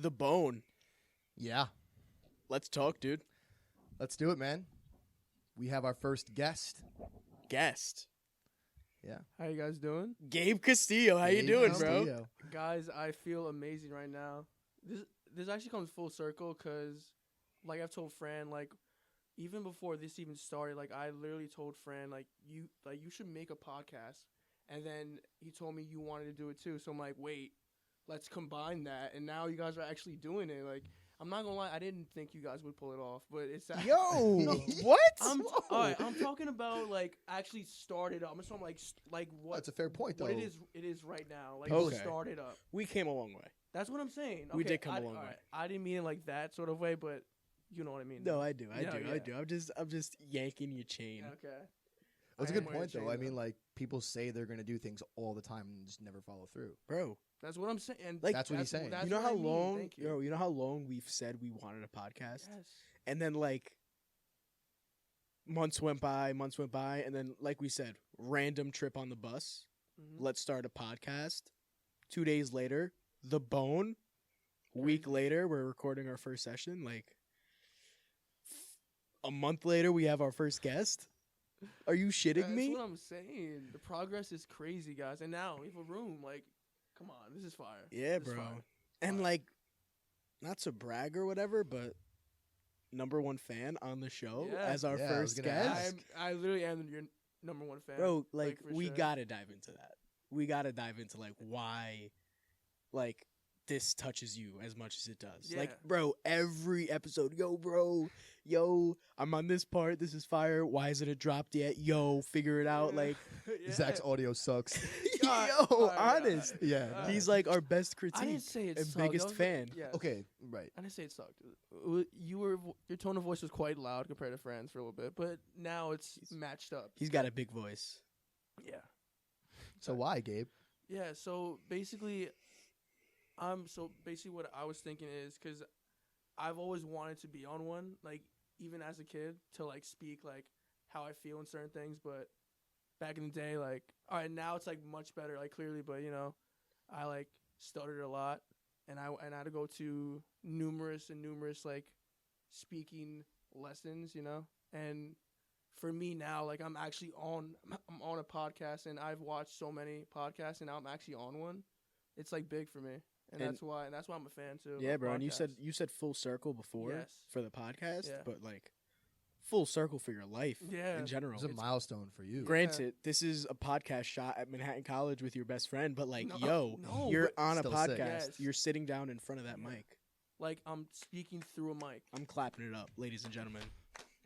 The Bone. Yeah. Let's talk, dude. Let's do it, man. We have our first guest. Yeah. How you guys doing? Gabe Castillo. How you Gabe doing, bro? Castillo. Guys, I feel amazing right now. This actually comes full circle because, like I've told Fran, like even before this even started, like I literally told Fran, like you should make a podcast, and then he told me you wanted to do it too. So I'm like, wait, let's combine that, and now you guys are actually doing it. Like I'm not gonna lie, I didn't think you guys would pull it off, but it's Yo, what? all right, I'm talking about like actually started up. I'm talking like what? That's a fair point, though. What it is right now. Like Okay. started up. We came a long way. That's what I'm saying. We Okay, did come a long way. alright, I didn't mean it like that sort of way, but you know what I mean. No, I do. I Yeah, do. yeah. I'm just yanking your chain. Okay. That's a I good am wearing point, though. chain, I mean, like, people say they're going to do things all the time and just never follow through. Bro. That's what I'm saying. Like, that's what he's saying. That's you know what how I mean. long Thank you. you know how long we've said we wanted a podcast? Yes. And then like months went by, and then like we said, random trip on the bus. Mhm. Let's start a podcast. 2 days later, The Bone. Week Crazy. later, we're recording our first session. Like a month later, we have our first guest. Are you shitting That's me? what I'm saying. The progress is crazy, guys. And now we have a room. Like, come on, this is fire. Yeah, This is bro. fire. And Fire. like, not to brag or whatever, but #1 fan on the show Yeah. as our Yeah, I was first gonna guest. ask. I literally am your #1 fan, Bro, like for we sure. gotta dive into that. We gotta dive into like why, like this touches you as much as it does. Like, Yeah. bro, every episode, yo, I'm on this part. This is fire. Why isn't it dropped yet? Yo, figure it out. Like, yeah. Zach's audio sucks. God, yo, alright, honest. Yeah. Alright. He's like our best I didn't critique say it and sucked. biggest I was fan. Like, yes. Okay, right. I didn't say it sucked. Your tone of voice was quite loud compared to Fran's for a little bit, but now it's matched up. He's got a big voice. Yeah. So why, Gabe? Yeah, so basically what I was thinking is because I've always wanted to be on one, like even as a kid, to like speak like how I feel in certain things. But back in the day, like all right, now it's like much better, like clearly. But you know, I like stuttered a lot, and I had to go to numerous like speaking lessons, you know. And for me now, like I'm on a podcast, and I've watched so many podcasts, and now I'm actually on one. It's like big for me, and that's why I'm a fan too. Yeah, of bro. And you podcasts. said full circle before Yes. for the podcast, Yeah. but like full circle for your life Yeah. in general. It's a milestone for you. Granted, this is a podcast shot at Manhattan College with your best friend, but like, No, you're but on a still podcast. sick. Yes. You're sitting down in front of that Yeah. mic. like I'm speaking through a mic. I'm clapping it up, ladies and gentlemen.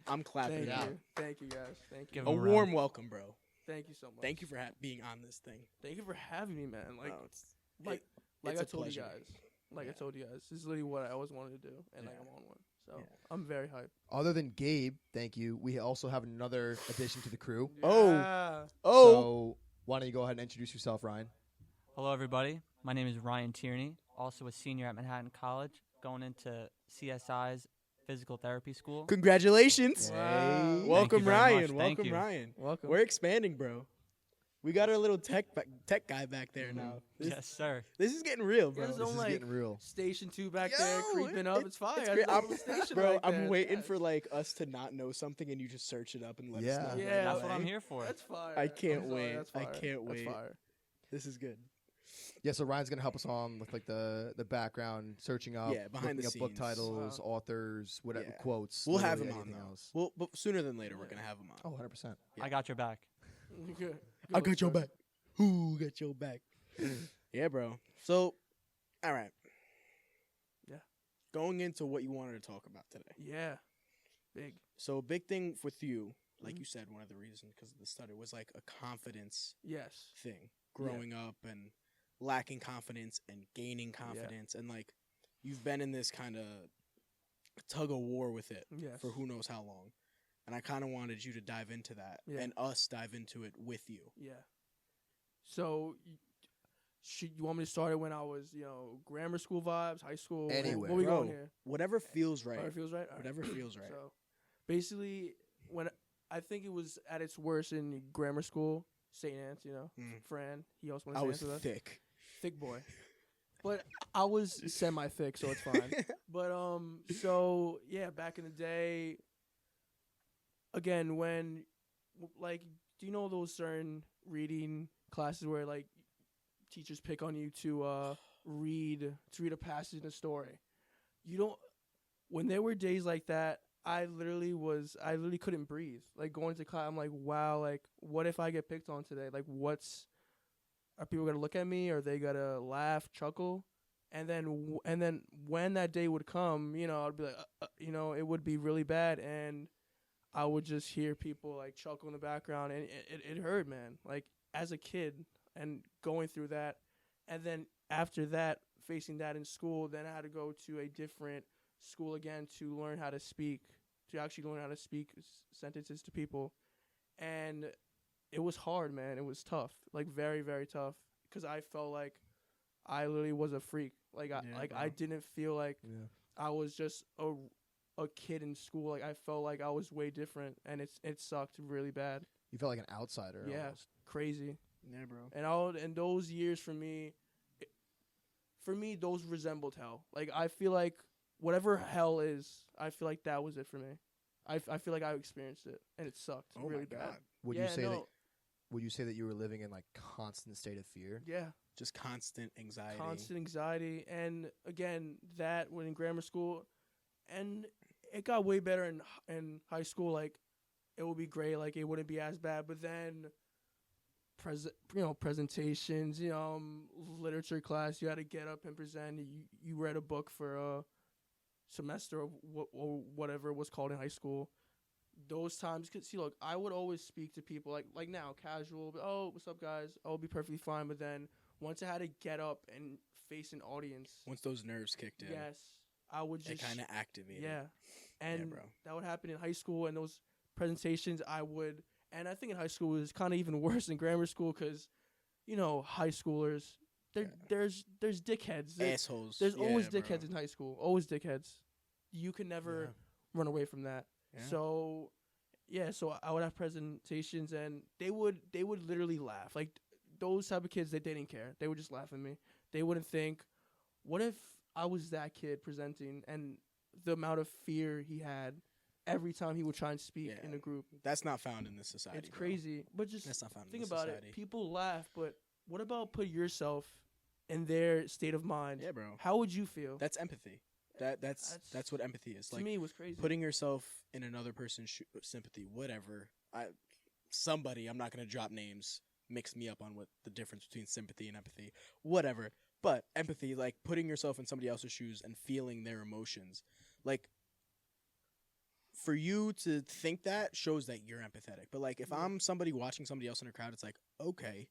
I'm clapping Thank it you, up. thank you guys, thank you, Give A him a warm round. welcome, bro. thank you so much. Thank you for being on this thing. Thank you for having me, man. Like, No, like it's I a told pleasure. you guys. Like Yeah. I told you guys, this is literally what I always wanted to do, and like Yeah. I'm on one. So Yeah. I'm very hyped. Other than Gabe, thank you, we also have another addition to the crew. Oh. Yeah. So why don't you go ahead and introduce yourself, Ryan? Hello, everybody. My name is Ryan Tierney, also a senior at Manhattan College, going into CSI's physical therapy school. Congratulations. Wow. Hey. Welcome, very Ryan. much. Thank Welcome, you. Ryan. Welcome. We're expanding, bro. We got our little tech guy back there now. Yes, sir. This is getting real, bro. Yes, This is like, getting real. Station 2 back there, Yo, creeping up. It's fire. it's I great. love I'm- the station Bro, right I'm there. waiting Yes. for like us to not know something and you just search it up and let Yeah. us know. Yeah, That's what I'm Like, here for. That's fire. I can't I'm sorry, wait. That's I fire. can't wait. That's fire. This is good. Yeah, so Ryan's gonna help us on with like the background, searching up, Yeah, behind the looking up book scenes. titles, Wow. authors, whatever Yeah. quotes. We'll have literally him on anything though. else. Well, but sooner than later, we're Yeah. gonna have him on. Oh, 100%. I got your back. Good. I Good got your sir. back. Who got your back? Yeah, bro. So, all right. Yeah. Going into what you wanted to talk about today. Yeah. Big. So, a big thing with you, like Mhm. you said, one of the reasons because of the study was like a confidence Yes. thing. Growing up and lacking confidence and gaining confidence. And like, you've been in this kind of tug of war with it Yes. for who knows how long. And I kind of wanted you to dive into that Yeah. and us dive into it with you. Yeah. So, you want me to start it when I was, grammar school vibes, high school? Anywhere. What we Bro, going here? Whatever feels right. Whatever feels right? All right. Whatever feels right. So, basically, when I think it was at its worst in grammar school, St. Anne's, Mm. Fran, he also went I to was St. Anne's with us. thick. Thick boy. But I was semi-thick, so it's fine. But so yeah, back in the day, again, when like, do you know those certain reading classes where like teachers pick on you to read a passage in a story? You don't. When there were days like that, I literally couldn't breathe. Like going to class, I'm like, wow, like what if I get picked on today? Like are people gonna look at me? Are they gonna laugh, chuckle? And then when that day would come, I'd be like, it would be really bad, and I would just hear people like chuckle in the background, and it hurt, man. Like as a kid and going through that, and then after that, facing that in school, then I had to go to a different school again to learn how to speak, sentences to people, and it was hard, man. It was tough, like very, very tough, because I felt like I literally was a freak. Like I didn't feel like I was just a kid in school. Like I felt like I was way different, and it sucked really bad. You felt like an outsider. Yeah, almost. crazy. Yeah, bro. And those years for me, those resembled hell. Like I feel like whatever hell is, I feel like that was it for me. I feel like I experienced it, and it sucked really bad. Would you say that you were living in like constant state of fear? Yeah. Just constant anxiety. And again, that when in grammar school, and it got way better in high school. Like it would be great. Like it wouldn't be as bad. But then, presentations, literature class, you had to get up and present. You read a book for a semester or whatever it was called in high school. Those times, look, I would always speak to people like now, casual. But, oh, what's up, guys? I'll be perfectly fine. But then once I had to get up and face an audience, once those nerves kicked in, yes, I would just it kind of activated. Yeah, and bro. That would happen in high school, and those presentations and I think in high school it was kind of even worse than grammar school because, high schoolers, there's dickheads, assholes. There's always dickheads in high school, always dickheads. You can never run away from that. Yeah. So I would have presentations, and they would literally laugh. Like those type of kids, they didn't care. They would just laugh at me. They wouldn't think, what if I was that kid presenting, and the amount of fear he had every time he would try and speak in a group. That's not found in this society. It's crazy. But just that's not found think in this about society. it. People laugh, but what about put yourself in their state of mind? Yeah, bro. How would you feel? That's empathy. That's what empathy is. To like, me, it was crazy. Putting yourself in another person's sympathy, whatever. Somebody, I'm not going to drop names, mix me up on what the difference between sympathy and empathy, whatever. But empathy, like putting yourself in somebody else's shoes and feeling their emotions. Like, for you to think that shows that you're empathetic. But, like, if I'm somebody watching somebody else in a crowd, it's like, okay,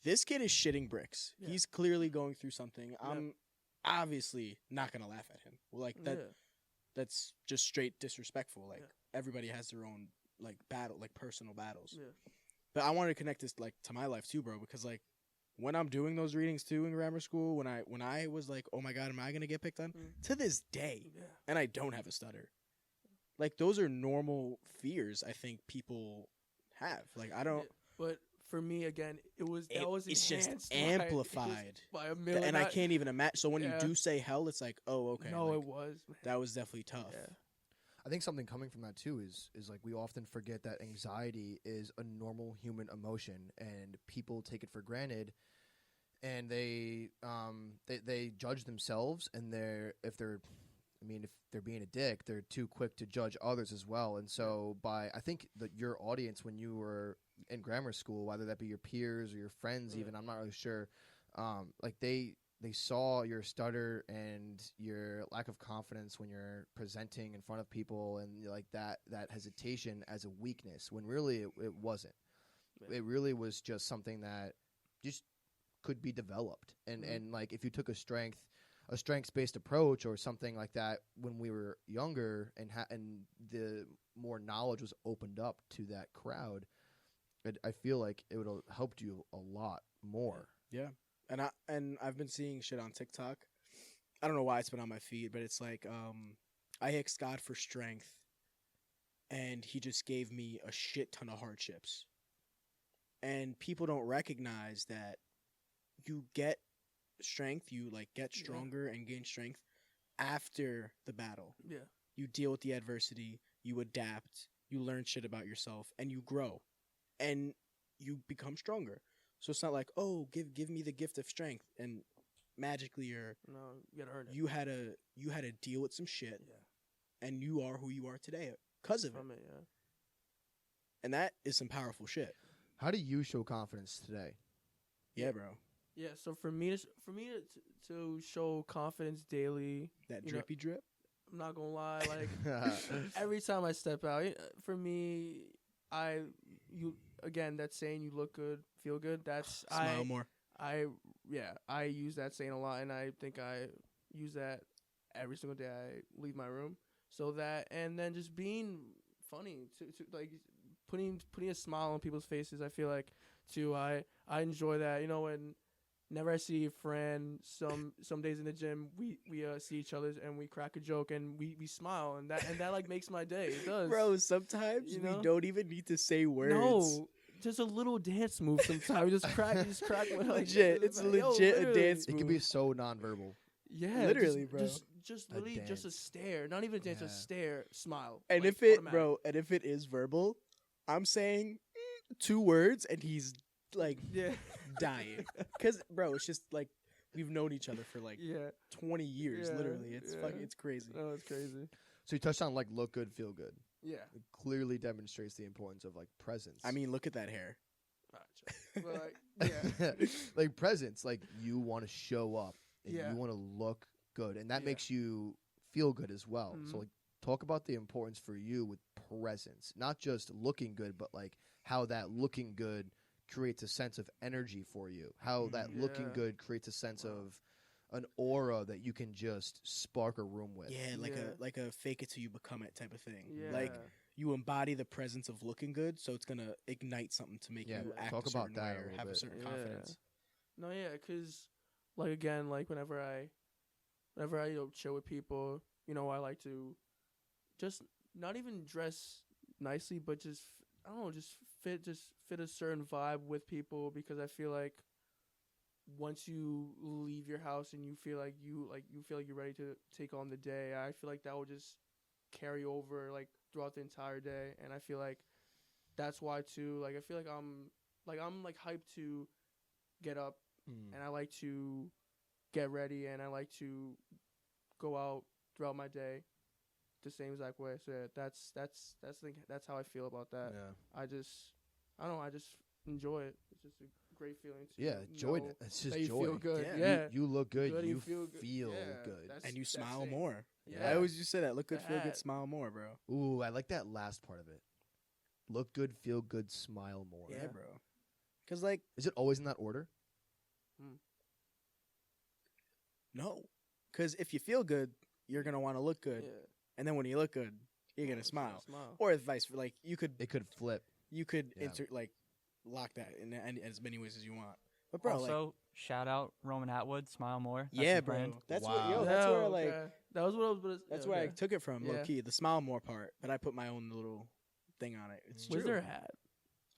this kid is shitting bricks. Yeah. He's clearly going through something. Yeah. I'm obviously not going to laugh at him. Like, that's just straight disrespectful. Like, everybody has their own, like, personal battles. Yeah. But I wanted to connect this, like, to my life, too, bro, because, like, when I'm doing those readings, too, in grammar school, when I was like, oh, my God, am I going to get picked on? To this day, and I don't have a stutter. Like, those are normal fears I think people have. Like, I don't... But for me, again, it's just amplified. By a million. And I can't even imagine. So when you do say hell, it's like, oh, okay. No, like, it was. Man. That was definitely tough. Yeah. I think something coming from that, too, is like we often forget that anxiety is a normal human emotion, and people take it for granted, and they judge themselves, and if they're being a dick, they're too quick to judge others as well. And so I think that your audience when you were in grammar school, whether that be your peers or your friends even, I'm not really sure, like they saw your stutter and your lack of confidence when you're presenting in front of people, and like that hesitation as a weakness, when really it wasn't. Yeah. It really was just something that just could be developed. And like if you took a strengths-based approach or something like that when we were younger, and the more knowledge was opened up to that crowd, I feel like it would have helped you a lot more. Yeah. And I've been seeing shit on TikTok. I don't know why it's been on my feed, but it's like I asked God for strength, and he just gave me a shit ton of hardships. And people don't recognize that you get strength. You like get stronger and gain strength after the battle. Yeah. You deal with the adversity, you adapt, you learn shit about yourself, and you grow, and you become stronger. So it's not like, oh, give me the gift of strength, and magically No, you gotta earn it. you had to deal with some shit, Yeah. and you are who you are today because of it. From it, yeah. And that is some powerful shit. How do you show confidence today? Yeah, bro. Yeah, so for me to show confidence daily, That you know, drippy drip. I'm not gonna lie, like every time I step out, for me, that saying "you look good, feel good." That's Smile more. I use that saying a lot, and I think I use that every single day I leave my room. So that, and then just being funny to like putting a smile on people's faces. I feel like too. I enjoy that. You know, whenever I see a friend, some days in the gym, we see each other and we crack a joke and we smile, and that like makes my day. It does, Bro, sometimes You we know? don't even need to say words. No, just a little dance move. Sometimes just crack one. Like, Legit. It's legit a literally. dance It move. can be so nonverbal. Yeah, Literally, bro. Just A literally just a dance. stare. Not even a dance, Yeah. a stare, smile. And like, if it, automatic. bro, and if it is verbal, I'm saying 2 words, and he's like Yeah. dying. Cause, bro, it's just like we've known each other for like Yeah. 20 years, Yeah, literally. It's yeah. fucking, it's crazy. Oh, it's crazy. So you touched on like look good, feel good. Yeah. It clearly demonstrates the importance of like presence. I mean, look at that hair. But like, yeah. like presence, like you want to show up and Yeah. you want to look good, and that Yeah. makes you feel good as well. Mhm. So like talk about the importance for you with presence, not just looking good, but like how that looking good creates a sense of energy for you, how that looking Yeah. good creates a sense Wow. of an aura that you can just spark a room with. Yeah, Yeah. like a fake it till you become it type of thing. Yeah. Like you embody the presence of looking good, so it's gonna ignite something to make Yeah, you act talk a about certain that way a or little have a bit. certain Yeah. confidence. No, yeah, cause like again, like whenever I chill with people, I like to just not even dress nicely, but just I don't know, just fit a certain vibe with people, because I feel like once you leave your house and you feel like you're ready to take on the day, I feel like that will just carry over like throughout the entire day, and I feel like that's why too. Like I feel like I'm hyped to get up, and I like to get ready, and I like to go out throughout my day the same exact way. So yeah, that's how I feel about that. Yeah. I don't know, I just enjoy it. It's just a great feeling to Yeah, joy. know It's just that you joy. feel good. Yeah. Yeah. You look good. Good, You you feel feel, good. Yeah, good. that's- And you that's smile it. more. Yeah. I always used to say that. Look good, The feel good, hat. smile more, bro. Ooh, I like that last part of it. Look good, feel good, smile more. Yeah, Yeah. bro. Cause like Is it always in that order? no, cause if you feel good, you're gonna want to look good, Yeah. and then when you look good, you're gonna Just smile. Smile. Or vice versa. Like you could It could flip. you could Yeah. lock that in as many ways as you want. But bro, like also, shout out Roman Atwood, Smile More. That's yeah, his bro. brand. That's Wow. what that's where I Yeah, like okay. That was what I was. But that's yeah, where I okay. took it from, low Yeah. key, the smile more part. But I put my own little thing on it. It's Was true. there a hat?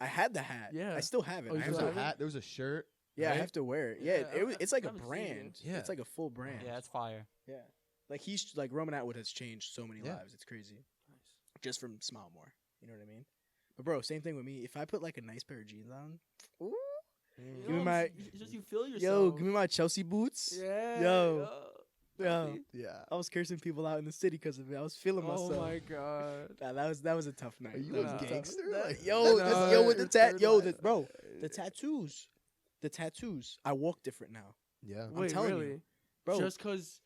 I had the hat. Yeah. I still have it. Oh, you I There was have still a to- have it? hat. There was a shirt. yeah, I right? have to wear it. Yeah, Yeah, it's like I a haven't seen brand. it. Yeah. It's like a full brand. Yeah, it's fire. Yeah. Like like Roman Atwood has changed so many Yeah. lives. It's crazy. Nice. Just from Smile More. You know what I mean? But bro, same thing with me. If I put like a nice pair of jeans on, ooh, You Give me know, my- it's just you feel yourself. yo, give me my Chelsea boots. Yeah. Yo. Yeah. I was cursing people out in the city because of it. I was feeling Oh myself. my god. Nah, that was a tough night. Are you That a was tough- gangster? that- Like- yo, No, that's- yo, with the your tat, third yo, line. bro, the tattoos, I walk different now, Yeah. Wait, telling you, really? bro. Just cause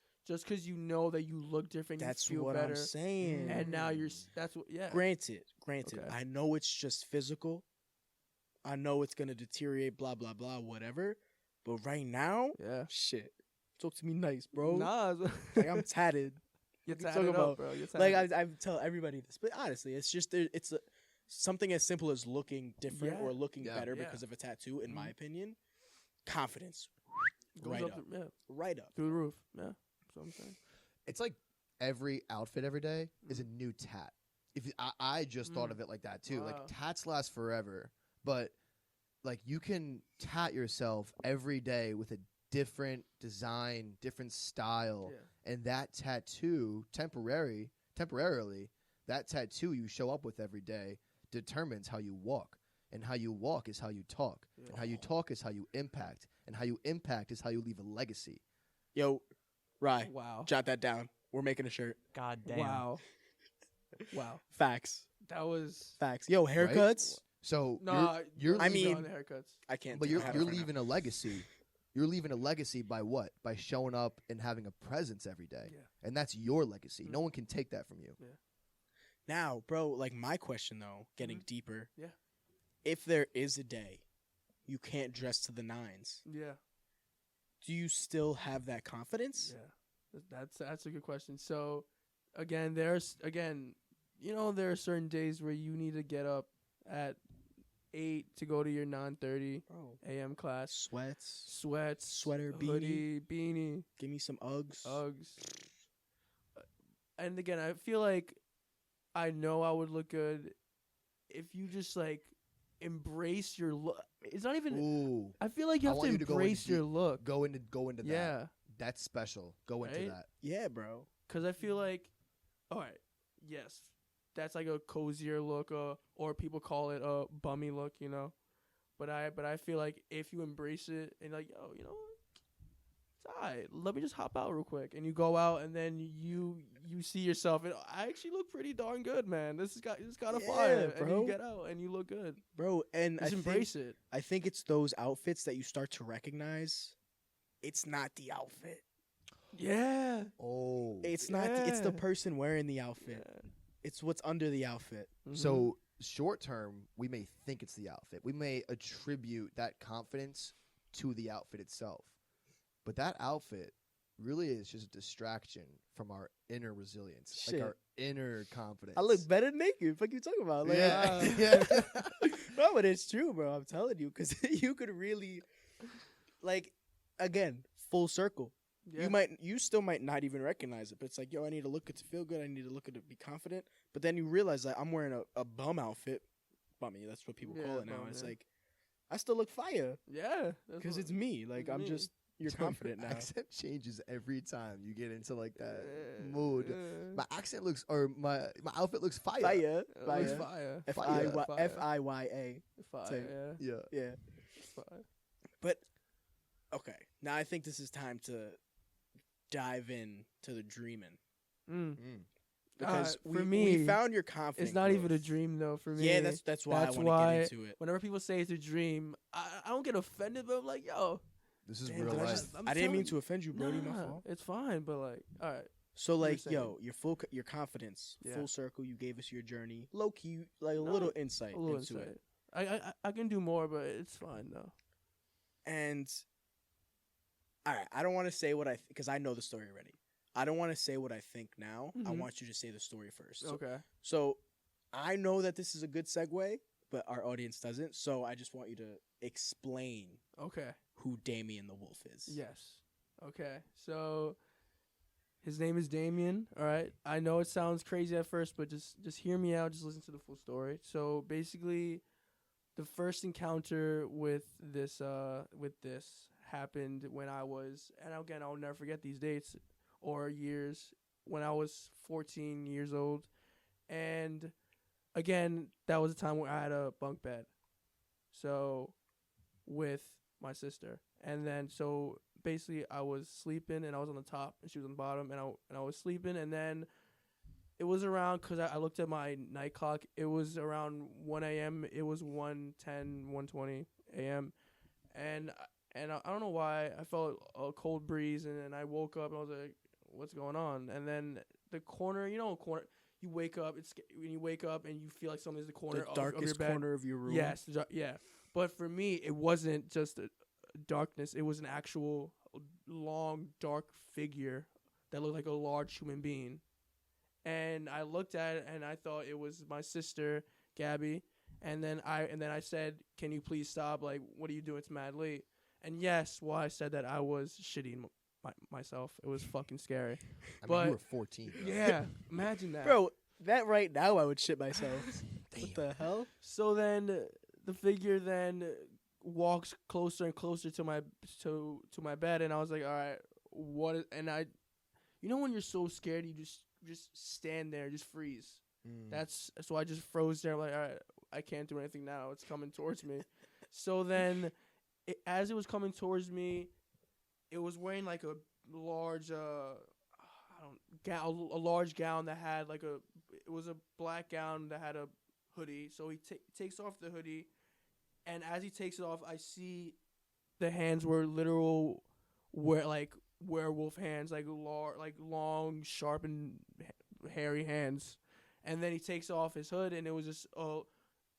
you know that you look different, That's you feel what better, I'm saying. and now that's what. Yeah. Granted, Okay. I know it's just physical. I know it's gonna deteriorate, blah blah blah, whatever. But right now, Yeah. shit, talk to me nice, bro. Nah. Like I'm tatted. You're What you talking tatted about? up, bro. You're Like tatted. I tell everybody this, but honestly, it's just something as simple as looking different Yeah. or looking Yeah. better Yeah. because of a tattoo. In my Mhm. opinion, confidence Goes right up up, yeah, right up. through the roof. Yeah. That's what I'm saying. It's like every outfit every day is a new tat. If I just thought of it like that too. Wow. Like tats last forever, but like you can tat yourself every day with a different design, different style, Yeah. and that tattoo temporarily, that tattoo you show up with every day determines how you walk, and how you walk is how you talk, and how you talk is how you impact, and how you impact is how you leave a legacy. Yo, Rye, Wow. jot that down. We're making a shirt. God damn. Wow. Wow. Facts. That was. Facts. Yo, haircuts. So Nah, you're I leaving, mean- on the haircuts. I can't. but do you're it. you're leaving a legacy. You're leaving a legacy by what? By showing up and having a presence every day, Yeah. and that's your legacy. Mm. No one can take that from you. Now, bro, like my question though, getting deeper. Yeah. If there is a day you can't dress to the nines, Yeah. do you still have that confidence? Yeah. That's a good question. So, again, there are certain days where you need to get up at 8 to go to your 9:30 Bro, a.m. class. sweats, Sweats, sweater, hoodie, beanie, give me some Uggs. Uggs. And again, I feel like I know I would look good if you just like embrace your look. It's not even. Ooh, I feel like you I have to want you to go embrace into your look. go into that. Yeah, That's special. Go into Right? that. Yeah, bro. because I feel like, all right, yes, that's like a cozier look, or people call it a bummy look, you know. But I feel like if you embrace it and like, yo, you know, it's alright. Let me just hop out real quick, and you go out, and then you see yourself, and I actually look pretty darn good, man. This is kind of Yeah, fire, and bro. you get out and you look good. Bro, and Just embrace it. I think it's those outfits that you start to recognize. It's not the outfit. Yeah, Oh, It's not. It's the Yeah. person wearing the outfit. yeah. It's what's under the outfit. Mhm. so short term, we may think it's the outfit. We may attribute that confidence to the outfit itself, but that outfit really is just a distraction from our inner resilience, Shit. like our inner confidence. I look better naked. Fuck you talking about? Like, Yeah. Yeah. No, but it's true, bro. I'm telling you, because you could really, like, again, full circle. Yeah. You still might not even recognize it, but it's like, yo, I need to look it to feel good. I need to look it to be confident. But then you realize that I'm wearing a bum outfit. Bummy, that's what people call Yeah, it now. bum, It's yeah. like, I still look fire Yeah, because it's me. Like, I'm me. just, you're So confident your now. accent changes every time you get into like that Yeah, mood. yeah. My accent looks, or my outfit looks fire. Fire. It looks Fire. fire. Fire. F-I-Y-A. Fire. Same. Yeah. Yeah. Yeah. Fire. But, okay. Now I think this is time to dive in to the dreaming. Mm. Because for we me, found your confidence. It's not even a dream though. For me, Yeah, that's why that's I want why- to get into it. Whenever people say it's a dream, I don't get offended, but I'm like, yo, This is Damn, real did I life. just- I'm I didn't mean telling to offend you, Brody. My nah, fault. it's fine, but like, all right, So you're like, saying. yo, your confidence, Yeah. full circle. You gave us your journey, low key, like a No, little insight a little into insight. it. I can do more, but it's fine though. And all right, I don't want to say what because I know the story already. I don't want to say what I think now. I Mhm. want you to say the story first. So, Okay. so I know that this is a good segue, but our audience doesn't. So I just want you to explain Okay. who Damien the Wolf is. Yes. Okay. So his name is Damien. All right. I know it sounds crazy at first, but just hear me out. Just listen to the full story. So basically, the first encounter with this happened when I was, and again, I'll never forget these dates or years, when I was 14 years old, and again, that was a time where I had a bunk bed, so with my sister, and then so basically I was sleeping and I was on the top and she was on the bottom, and I was sleeping, and then it was around, because I looked at my night clock, it was around 1 a.m. It was 1:10, 1:20 a.m. And I don't know why I felt a cold breeze, and then I woke up and I was like, what's going on? And then the corner, you wake up, when you wake up and you feel like something's in the corner The of your darkest bed. corner of your room. Yes, yeah. But for me, it wasn't just a darkness. It was an actual long, dark figure that looked like a large human being. And I looked at it and I thought it was my sister, Gabby. And then I said, "Can you please stop? Like, what are you doing? It's mad late." And yes, while I said that, I was shitting myself. It was fucking scary. I mean, But- you were 14. Bro. Yeah, imagine that. Bro, that right now I would shit myself. What the hell? So then the figure then walks closer and closer to my bed, and I was like, all right, what? And I, when you're so scared, you just stand there, just freeze. So I just froze there. I'm like, all right, I can't do anything now. It's coming towards me. So then, as it was coming towards me, it was wearing like a large, a large gown that had like it was a black gown that had a hoodie. So he takes off the hoodie, and as he takes it off, I see the hands were literal, werewolf hands, like long, sharp and hairy hands. And then he takes off his hood, and it was just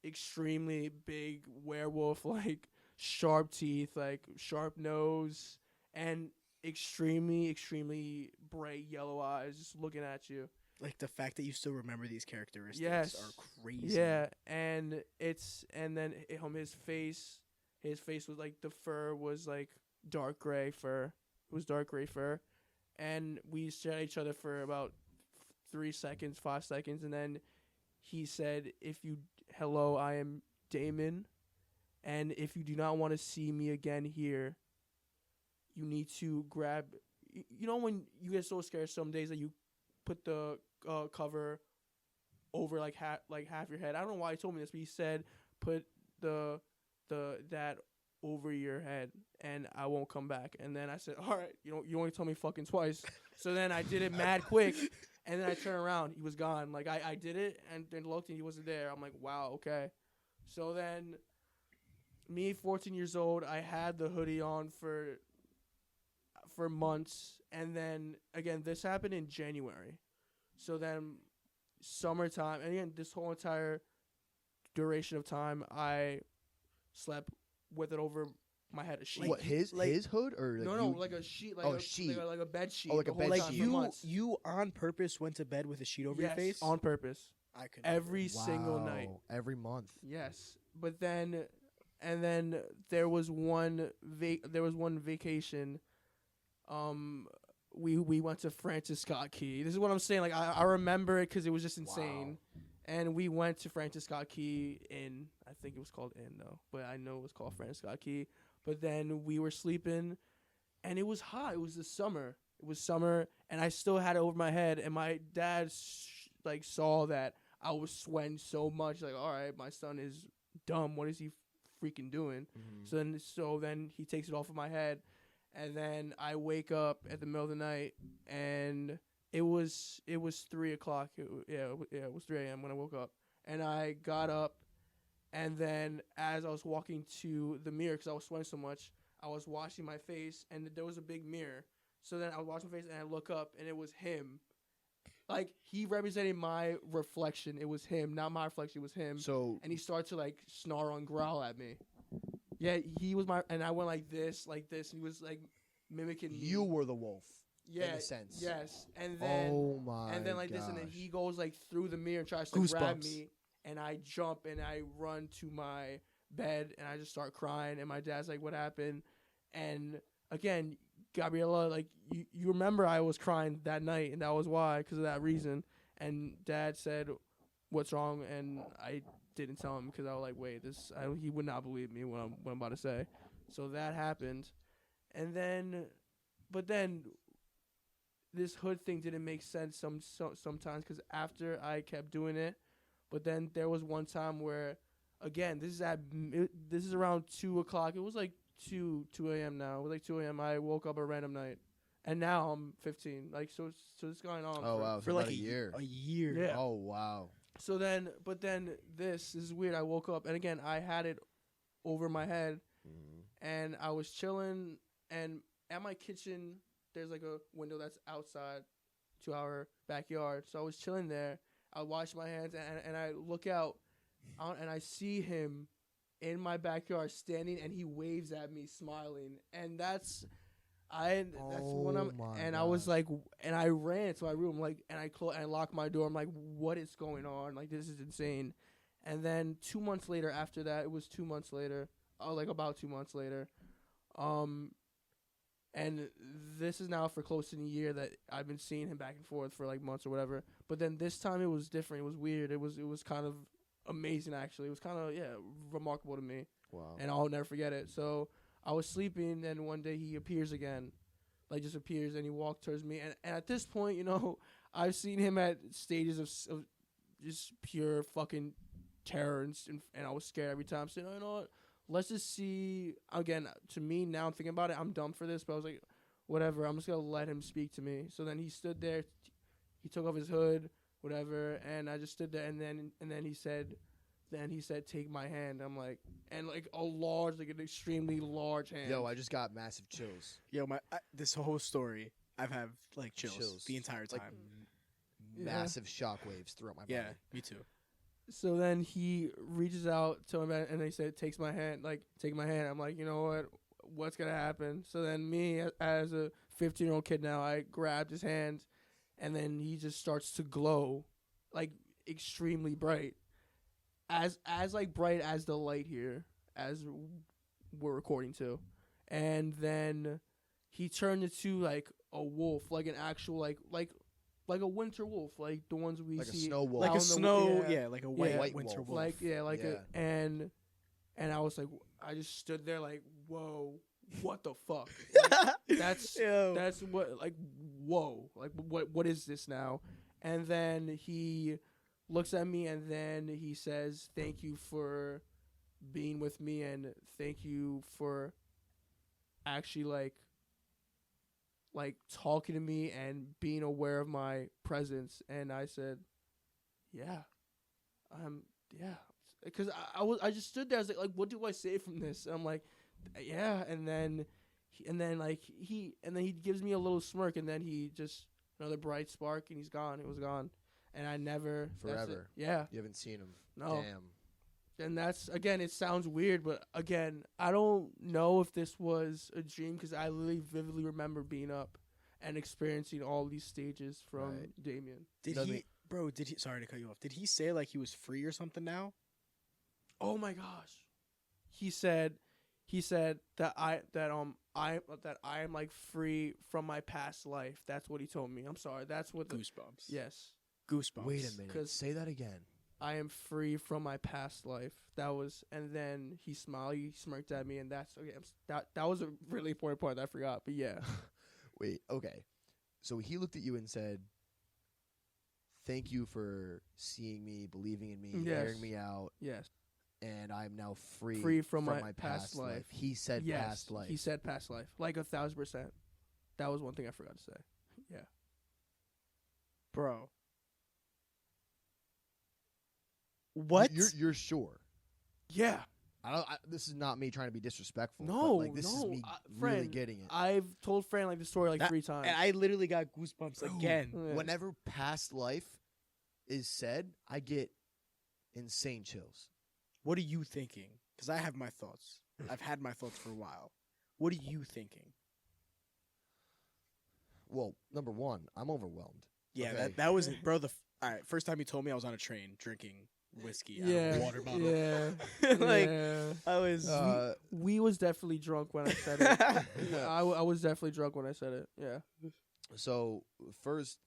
extremely big werewolf, like sharp teeth, like sharp nose, and extremely, extremely bright yellow eyes, just looking at you. Like the fact that you still remember these characteristics are crazy. Yeah, and then his face was like, the fur was like dark gray fur. It was dark gray fur, and we stared at each other for about 3 seconds, 5 seconds, and then he said, hello, I am Damon, and if you do not want to see me again here, you need to grab, when you get so scared some days that you put the cover over like half your head. I don't know why he told me this, but he said put that over your head and I won't come back. And then I said, all right, you only told me fucking twice. So then I did it mad quick, and then I turned around, he was gone. Like I did it and then looked and he wasn't there. I'm like, wow, okay. So then me, 14 years old, I had the hoodie on for months, and then again this happened in January. So then summertime, and again this whole entire duration of time I slept with it over my head, a sheet. What, his hood or like no, like a sheet, like sheet, like a bed sheet. Oh, like a bed sheet. Like you on purpose went to bed with a sheet over your face? On purpose. I could every single night, every month. Yes, but then there was one vacation. We went to Francis Scott Key. This is what I'm saying. Like I remember it because it was just insane. Wow. And we went to Francis Scott Key in, I think it was called Inn though, but I know it was called Francis Scott Key. But then we were sleeping, and it was hot. It was the summer. It was summer, and I still had it over my head. And my dad saw that I was sweating so much. Like, all right, my son is dumb. What is he freaking doing? Mm-hmm. So then he takes it off of my head. And then I wake up at the middle of the night, and it was 3 o'clock. It was 3 a.m. when I woke up. And I got up, and then as I was walking to the mirror, because I was sweating so much, I was washing my face, and there was a big mirror. So then I was washing my face, and I look up, and it was him. Like, he represented my reflection. It was him, not my reflection. It was him. So, and he started to, snarl and growl at me. Yeah, he was and I went like this, and he was mimicking me. You were the wolf. Yeah, in a sense. Yes, and then this, and then he goes through the mirror and tries to grab me, and I jump and I run to my bed and I just start crying, and my dad's like, "What happened?" And again, Gabriella, you remember I was crying that night, and that was why, because of that reason. And Dad said, "What's wrong?" And I didn't tell him because I was like, wait, he would not believe me what I'm about to say. So that happened. And then, but then this hood thing didn't make sense sometimes, because after I kept doing it, but then there was one time where, again, this is around 2 o'clock. It was like 2 a.m. now. It was like 2 a.m. I woke up a random night. And now I'm 15. So it's going on for like a year. A year. Yeah. Oh, wow. So then, but then this is weird. I woke up, and again, I had it over my head, and I was chilling, and at my kitchen, there's a window that's outside to our backyard. So I was chilling there. I wash my hands, and I look out, and I see him in my backyard standing, and he waves at me smiling. And that's when I was like, and I ran to my room, and I locked my door. I'm like, what is going on? This is insane. And then 2 months later, after that, it was 2 months later, about 2 months later, and this is now for close to a year that I've been seeing him back and forth for months or whatever. But then this time it was different. It was weird. It was kind of amazing. Actually, it was kind of remarkable to me, Wow. and I'll never forget it. So I was sleeping, and one day he appears again, like just appears, and he walked towards me. And at this point, I've seen him at stages of just pure fucking terror, and I was scared every time. So you know what? Let's just see. Again, to me now, I'm thinking about it. I'm dumb for this, but I was like, whatever. I'm just gonna let him speak to me. So then he stood there. He took off his hood, whatever, and I just stood there. And then he said, take my hand. I'm like, and like an extremely large hand. Yo, I just got massive chills. Yo, this whole story, I've had like chills the entire time. Like, massive shockwaves throughout my body. Yeah, me too. So then he reaches out to him, and he said, take my hand. I'm like, you know what? What's going to happen? So then me, as a 15-year-old kid now, I grabbed his hand, and then he just starts to glow, like, extremely bright. As like, bright as the light here, as we're recording to. And then he turned into, like, a wolf, like an actual, like a winter wolf, like the ones we like see. a snow wolf. Like a snow, yeah, like a white winter wolf. wolf. Like and I was like, I just stood there like, whoa, what the fuck? Like, that's what, like, whoa, like what is this now? And then he looks at me, and then he says, thank you for being with me, and thank you for actually like talking to me and being aware of my presence. And I said, yeah, because I just stood there. I was like, what do I say from this? And I'm like, yeah. And then he gives me a little smirk, and then he just another bright spark, and he's gone. It was gone, and I never Forever. Yeah, You haven't seen him. no. Damn. And that's, again, it sounds weird, but again, I don't know if this was a dream, because I literally vividly remember being up and experiencing all these stages from Right. Damien. Did he? Sorry to cut you off. Did he say like he was free or something now? Oh my gosh. He said that I am like free from my past life. That's what he told me. I'm sorry. That's what Goosebumps. Yes. Goosebumps. Wait a minute. 'Cause- Say that again. I am free from my past life. And then he smiled, he smirked at me, and that's okay. That was a really important part that I forgot. But yeah. Wait, okay. So he looked at you and said, thank you for seeing me, believing in me, Yes. hearing me out, Yes. and I'm now free, Free from my my past life. He said Yes. past life. He said past life. Like 1,000%. That was one thing I forgot to say. Yeah. Bro. What? You're sure? Yeah. This is not me trying to be disrespectful. No, but, like, this is me really friend, getting it. I've told Fran like the story like That- 3 times. And I literally got goosebumps again. Yeah. Whenever past life is said, I get insane chills. What are you thinking? Because I have my thoughts. I've had my thoughts for a while. What are you thinking? Well, number one, I'm overwhelmed. Yeah, Okay. that was it, bro. All right, first time you told me, I was on a train drinking whiskey out of yeah. a water bottle. Yeah. Like, yeah. I was. We was definitely drunk when I said it. I was definitely drunk when I said it. Yeah. So first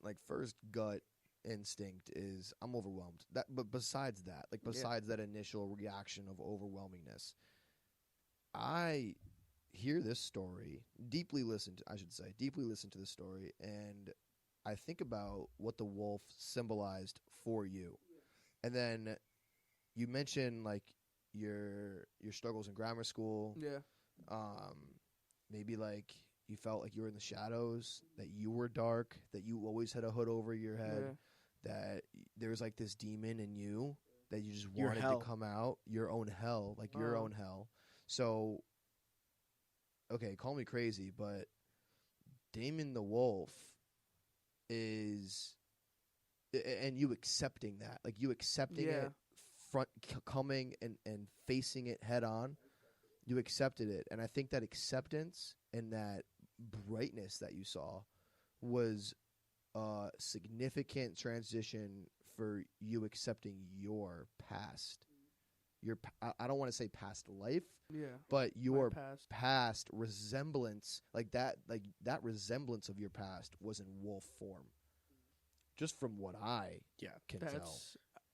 gut instinct is I'm overwhelmed. But besides that, that initial reaction of overwhelmingness, I hear this story, deeply listen to this story, and I think about what the wolf symbolized for you. And then you mentioned like your struggles in grammar school. Yeah. Maybe like you felt like you were in the shadows, that you were dark, that you always had a hood over your head, that there was like this demon in you that you just Your wanted hell. to come out, your own hell, like your own hell. So, okay, call me crazy, but Damien the Wolf is, and you accepting that, like you accepting it, coming and facing it head on, you accepted it. And I think that acceptance and that brightness that you saw was a significant transition for you accepting your past. I don't want to say past life, but your past resemblance, like that resemblance of your past was in wolf form. Just from what I can tell.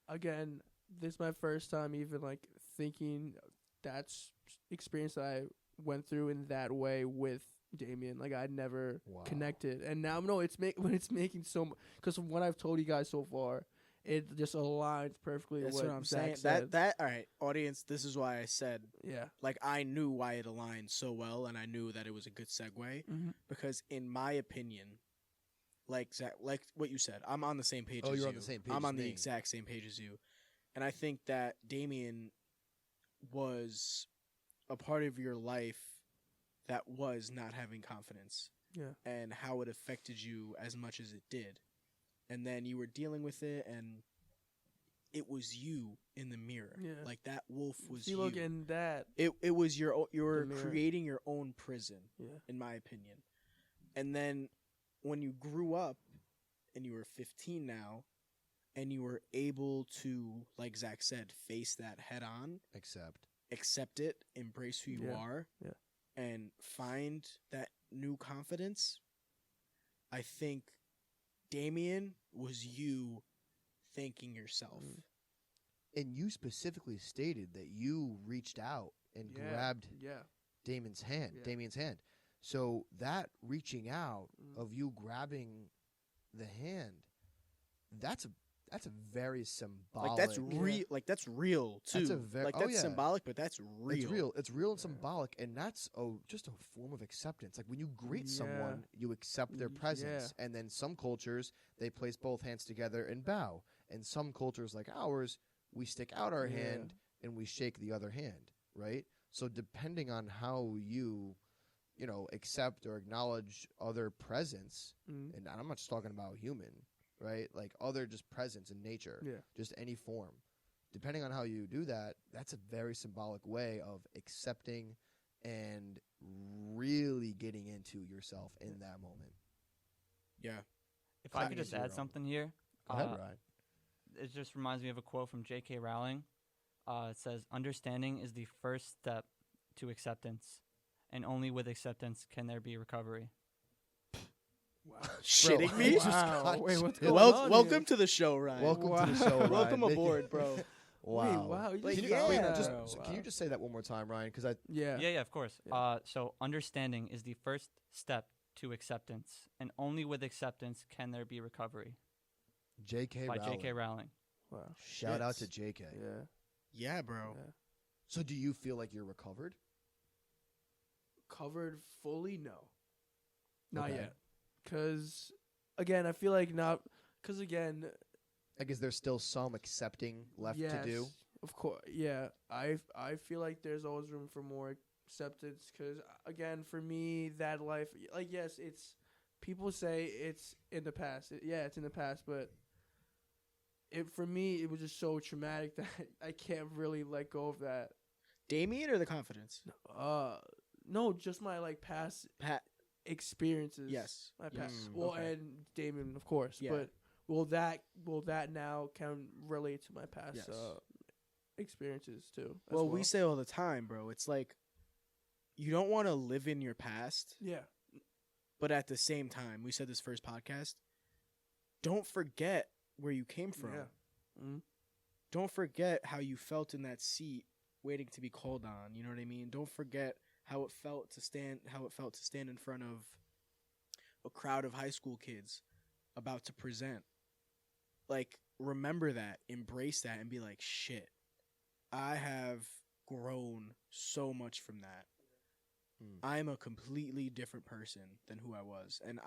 Again, this is my first time even like thinking that's experience that I went through in that way with Damien. Like I'd never connected, and now no, when it's making so much because from what I've told you guys so far, it just aligns perfectly. That's with what I'm Zach saying. said. That all right, audience. This is why I said Yeah. like I knew why it aligned so well, and I knew that it was a good segue Mm-hmm. because in my opinion, like Zach, like what you said, I'm on the same page. Oh, as you're you. on the same page I'm as on the me. exact same page as you, and I think that Damien was a part of your life that was not having confidence. Yeah. And how it affected you as much as it did. And then you were dealing with it, and it was you in the mirror. Yeah. Like that wolf was See, you. look, and that. It was you were mirror. creating your own prison, Yeah. in my opinion. And then when you grew up and you were 15 now, and you were able to, like Zach said, face that head on, accept it, embrace who you are, and find that new confidence, I think Damien was you thanking yourself. And you specifically stated that you reached out and grabbed Damien's hand. So that reaching out of you grabbing the hand, that's a very symbolic. Like that's real. Like that's real too. That's a very that's symbolic, but that's real. It's real and symbolic, and that's just a form of acceptance. Like when you greet someone, you accept their presence, and then some cultures they place both hands together and bow, and some cultures like ours we stick out our hand and we shake the other hand, right? So depending on how you accept or acknowledge other presence, and I'm not just talking about human. Right? Like other just presence in nature. Yeah. Just any form. Depending on how you do that, that's a very symbolic way of accepting and really getting into yourself in that moment. Yeah. If I could just add something here. Go ahead, Ryan. It just reminds me of a quote from J.K. Rowling. It says, "Understanding is the first step to acceptance, and only with acceptance can there be recovery." Wow. Shitting me? Wow. Wait, what's going on welcome here? to the show, Ryan. Welcome to the show, Ryan. Welcome aboard, bro. Wow. Wait, wow. Can you just say that one more time, Ryan? Because Yeah, of course. Yeah. So understanding is the first step to acceptance, and only with acceptance can there be recovery. J.K. By Rowling. J.K. Rowling. Wow. Shout out to J.K. Yeah, bro. Yeah. So do you feel like you're recovered? Covered fully? No. Not yet. Because, again, I feel like not... Because, again... I guess there's still some accepting left to do. Of course. Yeah. I feel like there's always room for more acceptance. Because, again, for me, that life... Like, yes, it's... People say it's in the past. It's in the past, but... For me, it was just so traumatic that I can't really let go of that. Damien or the confidence? No, just my, like, past... experiences. Yes. My past. And Damien, of course. Yeah. But will that now can relate to my past experiences too? Well, we say all the time, bro. It's like you don't want to live in your past. Yeah. But at the same time, we said this first podcast, don't forget where you came from. Yeah. Mm-hmm. Don't forget how you felt in that seat waiting to be called on. You know what I mean? Don't forget how it felt to stand in front of a crowd of high school kids about to present. Like, remember that, embrace that, and be like, shit, I have grown so much from that. I'm a completely different person than who I was. And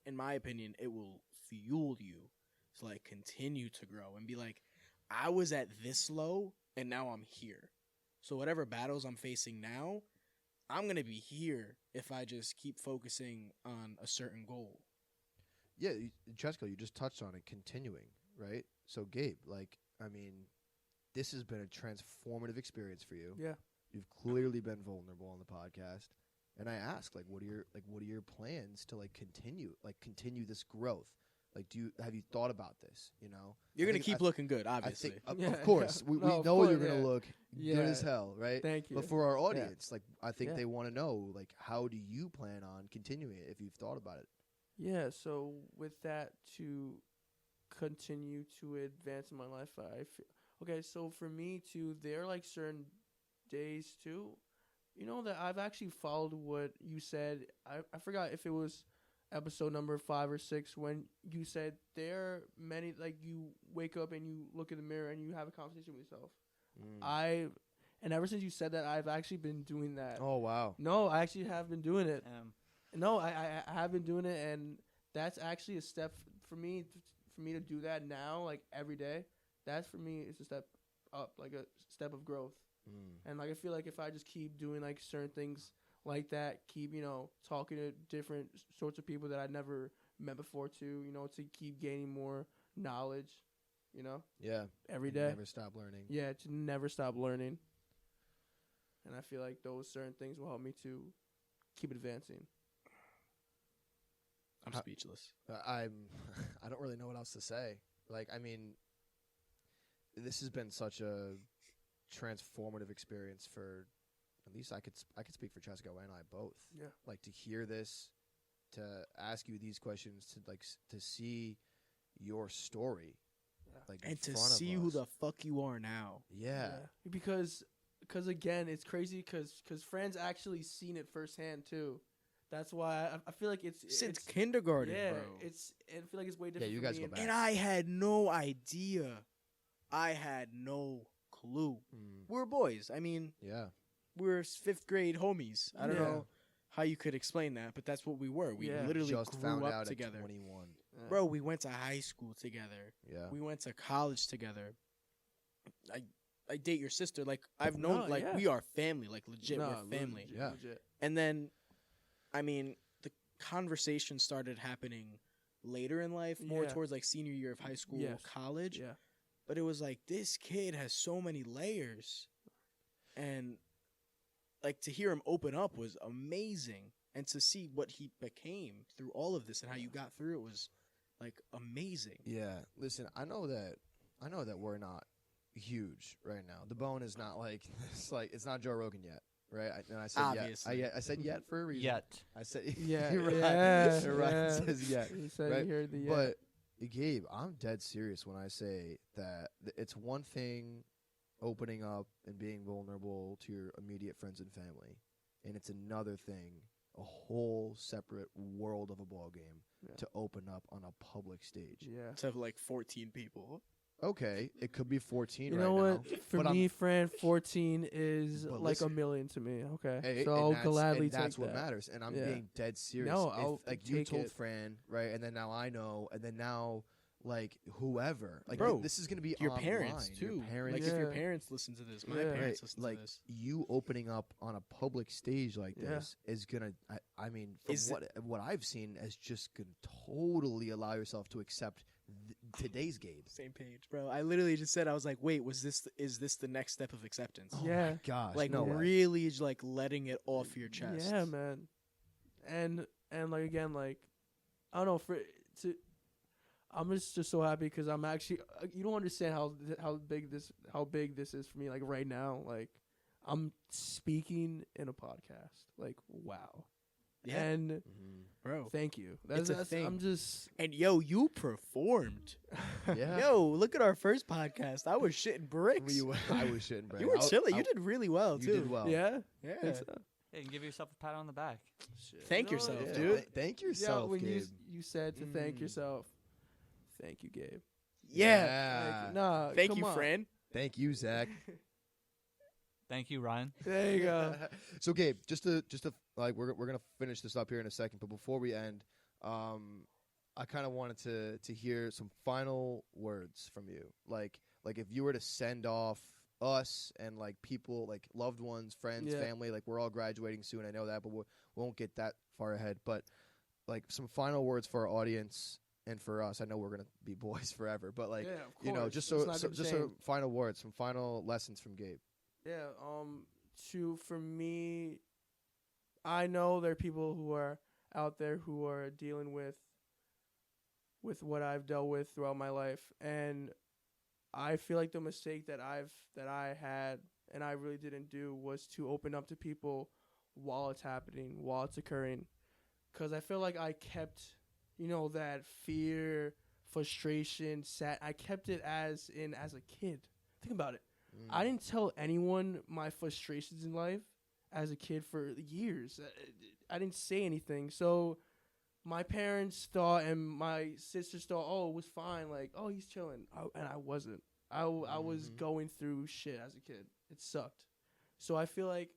in my opinion, it will fuel you to like continue to grow and be like, I was at this low and now I'm here. So whatever battles I'm facing now, I'm going to be here if I just keep focusing on a certain goal. Yeah, Cesco, you just touched on it, continuing, right? So, Gabe, this has been a transformative experience for you. Yeah. You've clearly been vulnerable on the podcast. And I ask, what are your plans to continue this growth? Like, have you thought about this? You're gonna keep looking good, obviously. Of course, we know you're gonna look good as hell, right? Thank you. But for our audience, I think they want to know, how do you plan on continuing it if you've thought about it? Yeah. So with that, to continue to advance in my life, Okay, so for me too, there are like certain days too, that I've actually followed what you said. I forgot if it was episode number 5 or 6 when you said there are many, like, you wake up and you look in the mirror and you have a conversation with yourself. And ever since you said that, I've actually been doing that. Oh wow. No, I actually have been doing it. No, I have been doing it, and that's actually a step for me to do that now, like every day. That's for me is a step up, like a step of growth. And like I feel like if I just keep doing like certain things like that, keep talking to different sorts of people that I never met before, to keep gaining more knowledge, Yeah. every day. Never stop learning. Yeah, to never stop learning. And I feel like those certain things will help me to keep advancing. I'm speechless. I don't really know what else to say. Like, I mean, this has been such a transformative experience for, at least I could speak for Cesco and I both. Yeah. Like, to hear this, to ask you these questions, to see your story, like, And in to front of see who us. the fuck you are now. Yeah. Because again, it's crazy because Fran's actually seen it firsthand too. That's why I feel like it's Since kindergarten, yeah, bro. I feel like it's way different. you for guys me go and- back. And I had no idea. I had no clue. We're boys. I mean, Yeah. we're 5th grade homies. I don't Yeah. know how you could explain that, but that's what we were. We Yeah. literally Just grew found up out together. at 21. Bro, we went to high school together. Yeah. We went to college together. I date your sister. Like, I've known, No, like, yeah. we are family. Like, legit, Nah, we're family. legit, Yeah. legit. And then, I mean, the conversation started happening later in life, more Yeah. towards, like, senior year of high school, Yes. college. Yeah. But it was like, this kid has so many layers. And, like, to hear him open up was amazing. And to see what he became through all of this and how you got through it was, like, amazing. Yeah. Listen, I know that we're not huge right now. The Bone is not like it's not Joe Rogan yet, right? And I said Obviously. yet. I said yet for a reason. Yet. I said Yeah, you're right. yeah, You're right. yeah. It says yet. You said right? you heard the yeah. But Gabe, I'm dead serious when I say that it's one thing opening up and being vulnerable to your immediate friends and family, and it's another thing, a whole separate world of a ball game to open up on a public stage. Yeah. To, like, 14 people. Okay, it could be 14 You right know now. what? For but me, Fran, 14 is But like listen. a million to me. Okay, Hey, so and I'll that's- gladly and that's take what that. matters, and I'm Yeah. being dead serious. No, If, I'll like, you take told it. Fran, right, and then now I know, and then now, like, whoever, like, Bro, this is gonna be Your online. parents, too. Your parents, Like, if your Yeah. parents listen to this, my Yeah. parents right, listen like, to this. you opening up on a public stage like Yeah. this is gonna. I mean, from Is what I've seen, is just gonna totally allow yourself to accept today's Gabe. Same page, bro. I literally just said, I was like, wait, is this the next step of acceptance? Yeah. Gosh, Like, no way. really, like, letting it off your chest. Yeah, man. And like again, like I don't know I'm just so happy because I'm actually you don't understand how big this is for me. Like right now, like I'm speaking in a podcast. Like wow. Yeah. And Mhm. Bro. thank you. It's a thing. I'm just And, yo, you performed. Yeah. Yo, look at our first podcast. I was shitting bricks. I was shitting, Brad. You were chilling. You did really well, You too. did well. yeah. Yeah. Think so? Hey, and give yourself a pat on the back. Shit. Thank You know yourself, what? dude. Thank Yeah, yourself, when Gabe. you said to thank Mm. yourself, thank you, Gabe. Yeah. Like, nah, Thank come you, on. Fran. Thank you, Zach. Thank you, Ryan. There you go. So, Gabe, just to like, we're gonna finish this up here in a second, but before we end, I kind of wanted to hear some final words from you. Like if you were to send off us and like people, like loved ones, friends, Yeah. family, like we're all graduating soon. I know that, but we won't get that far ahead. But like some final words for our audience and for us. I know we're gonna be boys forever, but like yeah, of you know, course. just It's so, not so gonna just some change. final words, some final lessons from Gabe. Yeah. For me, I know there are people who are out there who are dealing with what I've dealt with throughout my life, and I feel like the mistake that I had and I really didn't do was to open up to people while it's happening, while it's occurring, because I feel like I kept, that fear, frustration, I kept it as a kid. think about it. I didn't tell anyone my frustrations in life as a kid for years. I didn't say anything. So my parents thought and my sisters thought, oh, it was fine. Like, oh, he's chilling. And I wasn't. I was going through shit as a kid. It sucked. So I feel like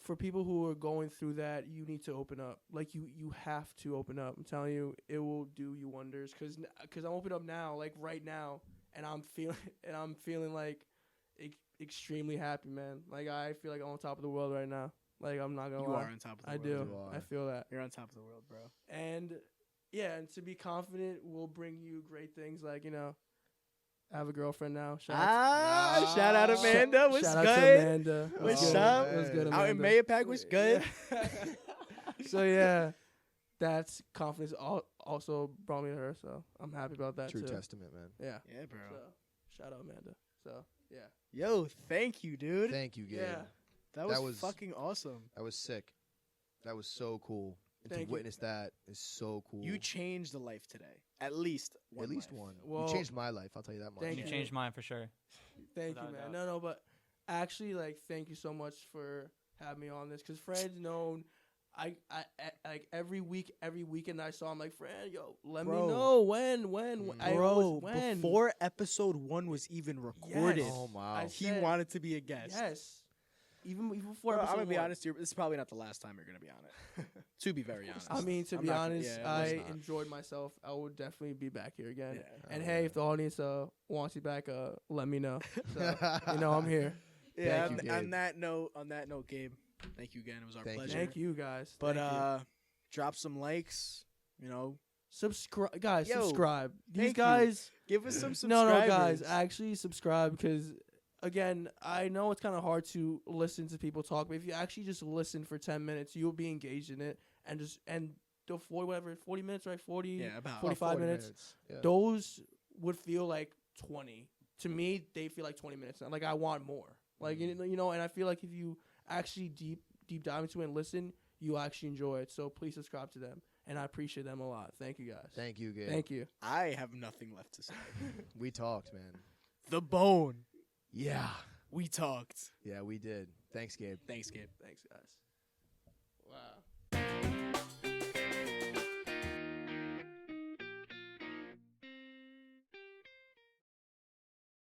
for people who are going through that, you need to open up. Like, you have to open up. I'm telling you, it will do you wonders. Because I'm open up now, like right now, and I'm feeling like extremely happy, man. Like, I feel like I'm on top of the world right now. Like, I'm not gonna lie. You are on top of the world. I do. I feel that. You're on top of the world, bro. And yeah, and to be confident will bring you great things. Like, you know, I have a girlfriend now. Shout out Amanda. What's shout good? out to Amanda. What's up? What's good, Amanda? Out in Mayapack, what's good? Yeah. So yeah, that's confidence also brought me to her. So I'm happy about that. True too. testament, man. Yeah. Yeah, bro. So, shout out Amanda. So yeah. Yo, thank you, dude. Thank you, Gabe. Yeah. That was fucking awesome. That was sick. That was so cool. And Thank to you. witness that is so cool. You changed a life today. At least one. At least life. one. Well, you changed my life. I'll tell you that much. thank You you. changed mine for sure. Thank Without you, a man. doubt. No, but actually, like, thank you so much for having me on this. Cause Fred's known. I like every weekend I saw him, like, Fred, yo, let me know when. I Bro, always, when before episode 1 was even recorded, Yes. Oh, wow. I he said- wanted to be a guest. Yes. Even before Bro, I'm episode gonna be 1. honest. This is probably not the last time you're gonna be on it. To be very honest. I mean, to I'm be not- honest, yeah, it's I not. enjoyed myself. I would definitely be back here again. Yeah. And hey, if the audience wants you back, let me know. So, you know, I'm here. Yeah. Thank you, on Gabe. that note, Gabe, thank you again. It was our Thank you. pleasure. Thank you, guys. But Thank you. drop some likes. You know, Subscribe, guys. Yo, Subscribe. These thank you. guys. give us some No, subscribers. guys. Actually, subscribe because, again, I know it's kind of hard to listen to people talk, but if you actually just listen for 10 minutes, you'll be engaged in it, and the 40 minutes, right? 40, Yeah, about 45 minutes. Yeah. Those would feel like 20. To me, they feel like 20 minutes now. Like, I want more. Like, you know, and I feel like if you actually deep dive into it and listen, you actually enjoy it. So please subscribe to them, and I appreciate them a lot. Thank you, guys. Thank you, Gabe. Thank you. I have nothing left to say. We talked, man. The Bone. Yeah. We talked. Yeah, we did. Thanks, Gabe. Thanks, Gabe. Thanks, guys. Wow.